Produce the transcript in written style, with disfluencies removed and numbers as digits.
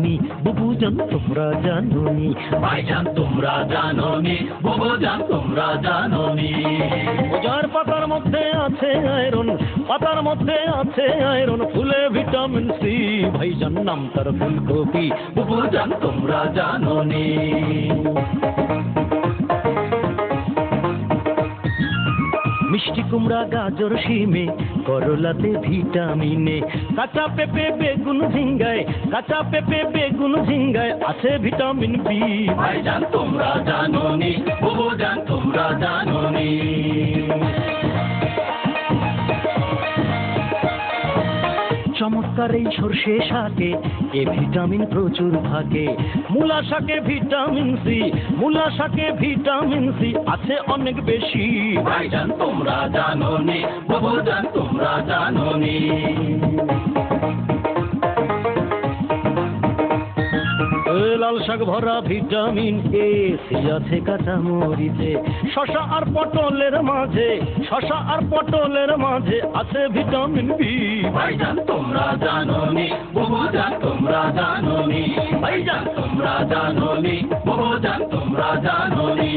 জানোনি, বুবুজান তোমরা জানোনি, ভাইজান তোমরা জানোনি, বুবুজান তোমরা জানোনি। যার পাতার মধ্যে আছে আয়রন, পাতার মধ্যে আছে আয়রন, ফুলে ভিটামিন সি, ভাইজান নাম তার ফুলকপি, বুবুজান তোমরা জানোনি। মিষ্টি কুমড়া গাজর শিমে করলাতে ভিটামিনে, কাঁচা পেঁপে বেগুন ঝিঙ্গায়, কাঁচা পেঁপে বেগুন ঝিঙ্গায় আছে ভিটামিন বি, ভাইজান তোমরা জানোনি, বুবুজান তোমরা জানোনি। চমৎকার এই সর্ষে শাকে এ ভিটামিন প্রচুর থাকে, মূলা শাকে ভিটামিন সি, মূলা শাকে ভিটামিন সি আছে অনেক বেশি, ভাইজান তোমরা জানোনি, বুবুজান তোমরা জানোনি। লাল শাক ভরা ভিটামিন এ, সি আছে কাঁচা মরিচে, শশা আর পটলের মাঝে, শশা আর পটলের মাঝে আছে ভিটামিন বি, ভাইজান তোমরা জানোনি, বুবুজান তোমরা জানোনি, ভাইজান তোমরা জানোনি, বুবুজান তোমরা জানোনি।